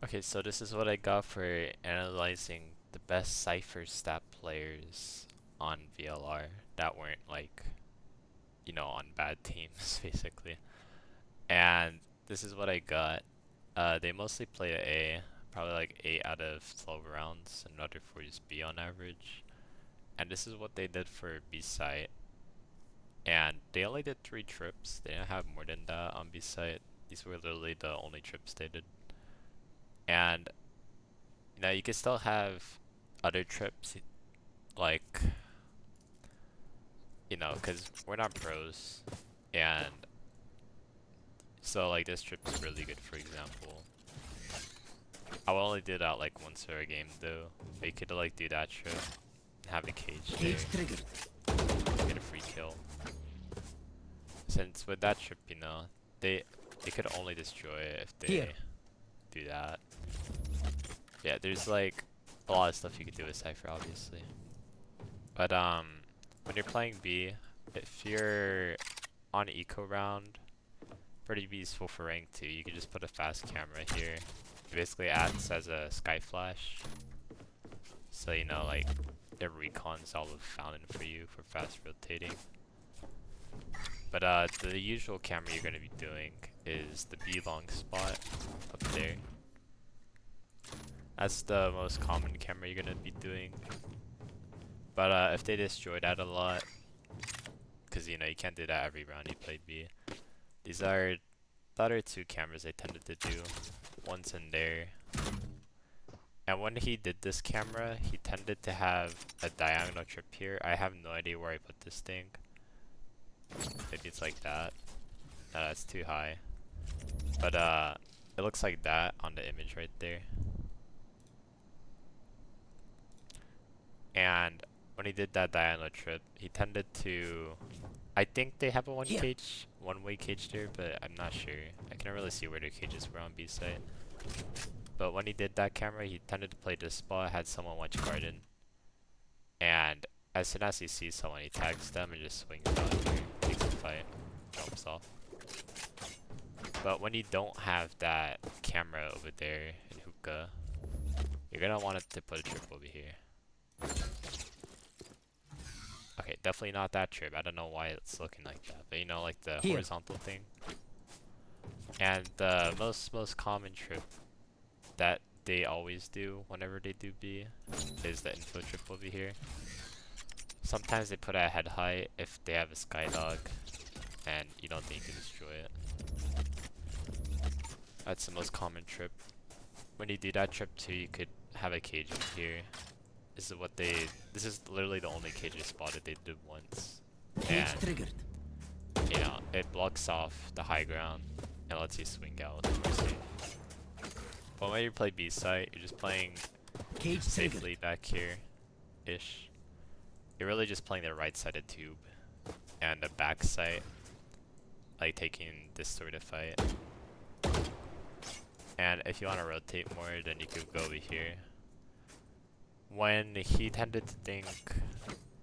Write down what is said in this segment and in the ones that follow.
Okay, so this is what I got for analyzing the best Cypher stat players on VLR that weren't like, on bad teams, basically. And this is what I got. They mostly play A, probably like 8 out of 12 rounds, and another 4 is B on average. And this is what they did for B site. And they only did 3 trips, they didn't have more than that on B site. These were literally the only trips they did. And you can still have other trips, like, because we're not pros. And so, like, this trip is really good, for example. I will only do that, like, once per game, though. But you could, like, do that trip, have a cage there, get a free kill. Since with that trip, they could only destroy it if they do that. Yeah, there's, like, a lot of stuff you could do with Cypher, obviously. But, when you're playing B, if you're on eco round, pretty useful for rank 2. You can just put a fast camera here. It basically acts as a sky flash. So like it recons all of fountain for you for fast rotating. But the usual camera you're gonna be doing is the B long spot up there. That's the most common camera you're gonna be doing. But if they destroy that a lot, because you can't do that every round you play B. These are the other 2 cameras I tended to do. One's in there. And when he did this camera, he tended to have a diagonal trip here. I have no idea where I put this thing. Maybe it's like that. No, that's too high. But it looks like that on the image right there. And when he did that diagonal trip, he tended to... I think they have a one-way cage there, but I'm not sure. I can't really see where their cages were on B site. But when he did that camera, he tended to play this spot, had someone watch garden. And as soon as he sees someone, he tags them and just swings out here, takes the fight, jumps off. But when you don't have that camera over there in hookah, you're gonna want to put a trip over here. Okay, definitely not that trip. I don't know why it's looking like that, but like the horizontal thing. And the most common trip that they always do whenever they do B is the info trip over here. Sometimes they put a head height if they have a skydog and you don't think you can destroy it. That's the most common trip. When you do that trip too, you could have a cage in here. This is literally the only cage I spotted they did once. And it blocks off the high ground and lets you swing out more safe. But when you play B site, you're just playing safely back here-ish. You're really just playing the right-sided tube and the back site, like taking this sort of fight. And if you want to rotate more, then you could go over here. When he tended to think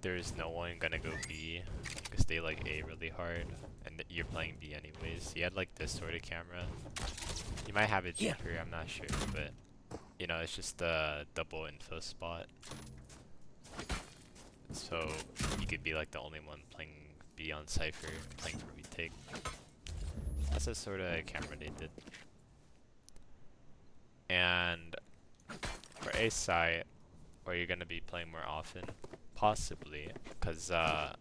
there's no one gonna go B, because they like A really hard, and you're playing B anyways, he had like this sort of camera. You might have it deeper, I'm not sure, but it's just a double info spot. So you could be like the only one playing B on Cypher, playing for retake. That's the sort of camera they did. And for A site, where you're gonna be playing more often, possibly, because I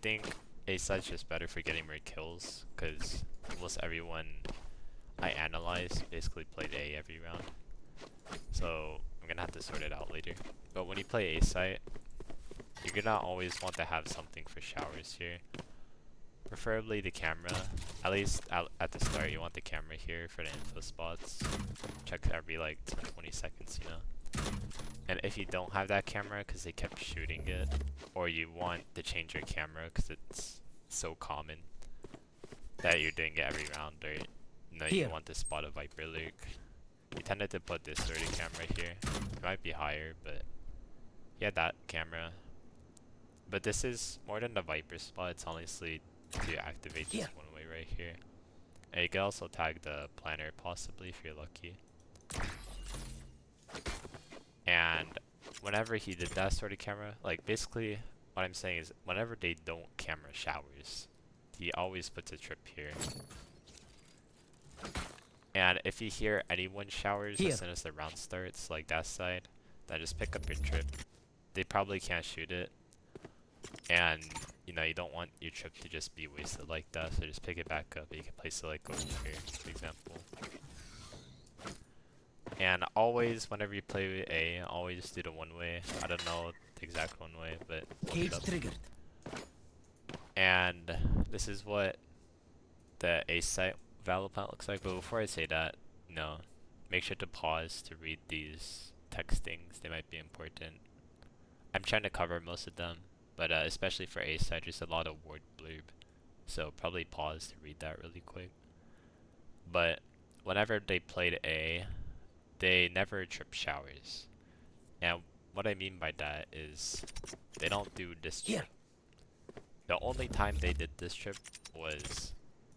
think A site's just better for getting more kills, because almost everyone I analyzed basically played A every round. So I'm gonna have to sort it out later. But when you play A site, you're gonna always want to have something for showers here. Preferably the camera. At least at the start, you want the camera here for the info spots. Check every like 10-20 seconds, And if you don't have that camera because they kept shooting it, or you want to change your camera because it's so common that you're doing it every round, or you want to spot a Viper lurk, you tended to put this sort of camera here. It might be higher, but yeah, that camera. But this is more than the Viper spot, it's honestly to activate this one way right here. And you can also tag the planner possibly if you're lucky. And whenever he did that sort of camera, like basically what I'm saying is whenever they don't camera showers, he always puts a trip here. And if you hear anyone showers as soon as the round starts, like that side, then just pick up your trip. They probably can't shoot it. And, you know, you don't want your trip to just be wasted like that, so just pick it back up. You can place it like over here, for example. And always, whenever you play with A, always do the one way. I don't know the exact one way, but look it up. Triggered. And this is what the A site Valorant looks like. But before I say that, no, make sure to pause to read these textings. They might be important. I'm trying to cover most of them, but especially for A site, just a lot of word blurb. So probably pause to read that really quick. But whenever they played A, they never trip showers. And what I mean by that is they don't do this trip. The only time they did this trip was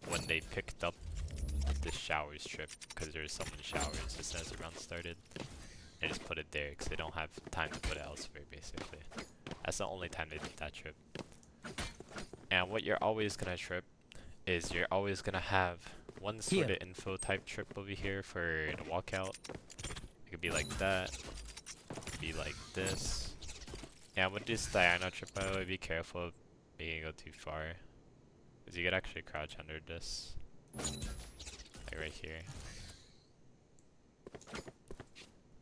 when they picked up the showers trip because there was someone showers as soon as the round started. They just put it there because they don't have time to put it elsewhere, basically. That's the only time they did that trip. And what you're always gonna trip is you're always gonna have one sort of info type trip over here for the walkout. It could be like that. It could be like this. And with this diagonal trip, by the way, be careful of making it go too far. Because you could actually crouch under this. Like right here.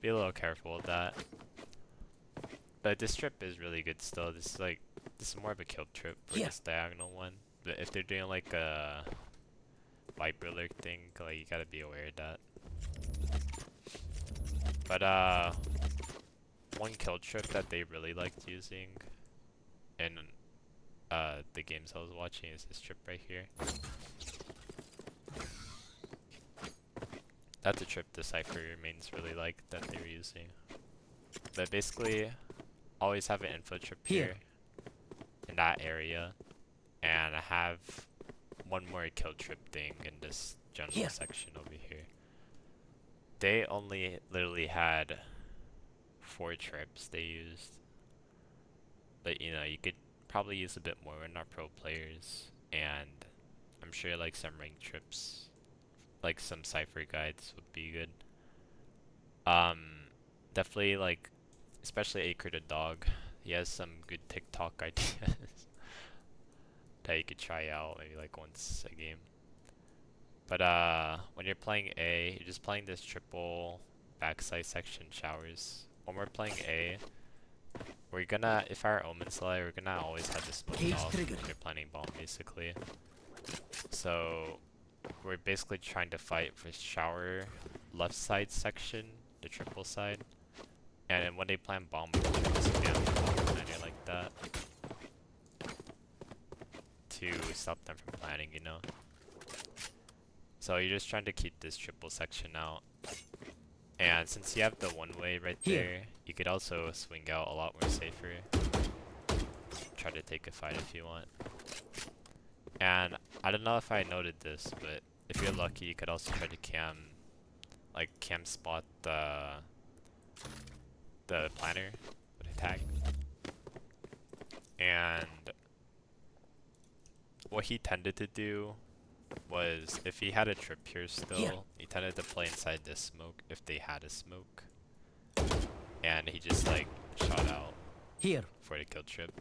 Be a little careful with that. But this trip is really good still. This is more of a kill trip for this diagonal one. But if they're doing like a Viper alert thing, like you gotta be aware of that. But one kill trip that they really liked using in the games I was watching is this trip right here. That's a trip the Cypher mains really liked that they were using. But basically, always have an info trip here in that area, and have one more kill trip thing in this general section over here. They only literally had 4 trips they used, but you know, you could probably use a bit more. We're not pro players, and I'm sure like some rank trips, like some Cypher guides would be good. Definitely like, especially Acre the dog, he has some good TikTok ideas that you could try out maybe like once a game. But when you're playing A, you're just playing this triple backside section showers. When we're playing A, we're gonna, if our Omen's light, we're gonna always have this split off when you're planning bomb basically. So we're basically trying to fight for shower left side section, the triple side. And then when they plan bomb, we're gonna spam it like that to stop them from planning, you know. So you're just trying to keep this triple section out. And since you have the one way right there, you could also swing out a lot more safer. Try to take a fight if you want. And I don't know if I noted this, but if you're lucky, you could also try to cam spot the planner with a tag. And what he tended to do was, if he had a trip here still, he tended to play inside this smoke if they had a smoke. And he just like shot out for the kill trip.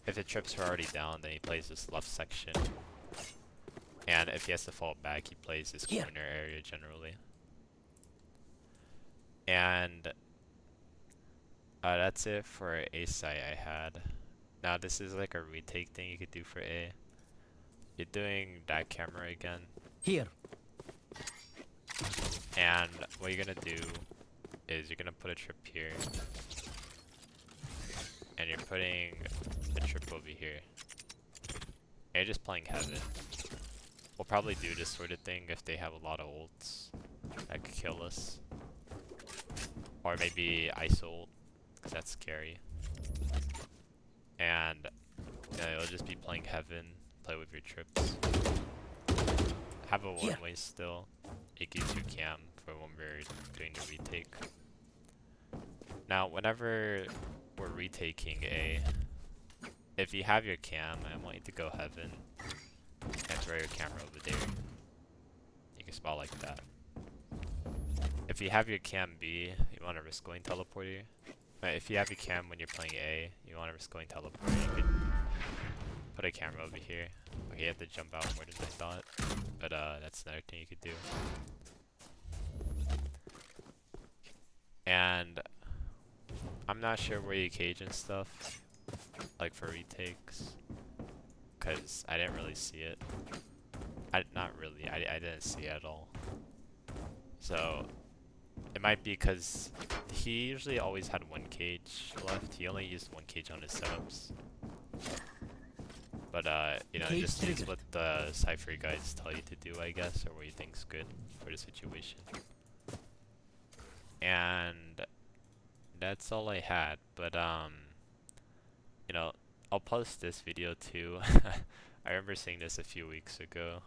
If the trips are already down, then he plays this left section. And if he has to fall back, he plays this corner area generally. And that's it for A site I had. Now this is like a retake thing you could do for A. You're doing that camera again. And what you're gonna do is you're gonna put a trip here. And you're putting a trip over here. And you're just playing heaven. We'll probably do this sort of thing if they have a lot of ults that could kill us. Or maybe ice ult, because that's scary. And you'll just be playing heaven, play with your trips. Have a one way still. AQ2 cam for when we're you're doing the retake. Now, whenever we're retaking A, if you have your cam, I want you to go heaven and throw your camera over there. You can spot like that. If you have your cam B, you want to risk going teleporter. If you have your cam when you're playing A, you want to risk going teleporter. You could put a camera over here. Okay, you have to jump out more than I thought, but that's another thing you could do. And I'm not sure where you cage and stuff, like for retakes, cause I didn't really see it. Not really. I didn't see it at all. So it might be because he usually always had one cage left. He only used one cage on his setups. But you know, just use what the Cypher guys tell you to do, I guess, or what you think's good for the situation. And that's all I had. But you know, I'll post this video too. I remember seeing this a few weeks ago.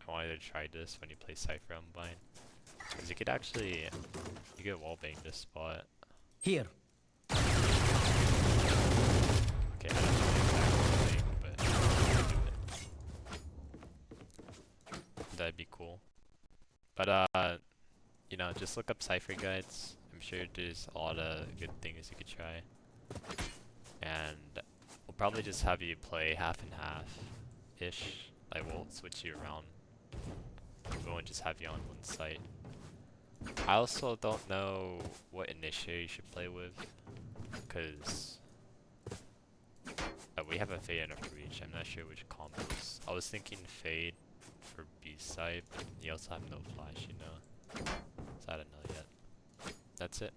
I wanted to try this when you play Cypher on Bind. Because you could actually, you could wallbang this spot. Here. Okay, I don't know the exact thing, but that'd be cool. But you know, just look up Cypher guides. I'm sure there's a lot of good things you could try. And we'll probably just have you play half and half-ish. Like, we'll switch you around. We won't just have you on one site. I also don't know what initiator you should play with, because we have a Fade and a Breach. I'm not sure which combos. I was thinking Fade for B side, but you also have no flash, you know. So I don't know yet. That's it.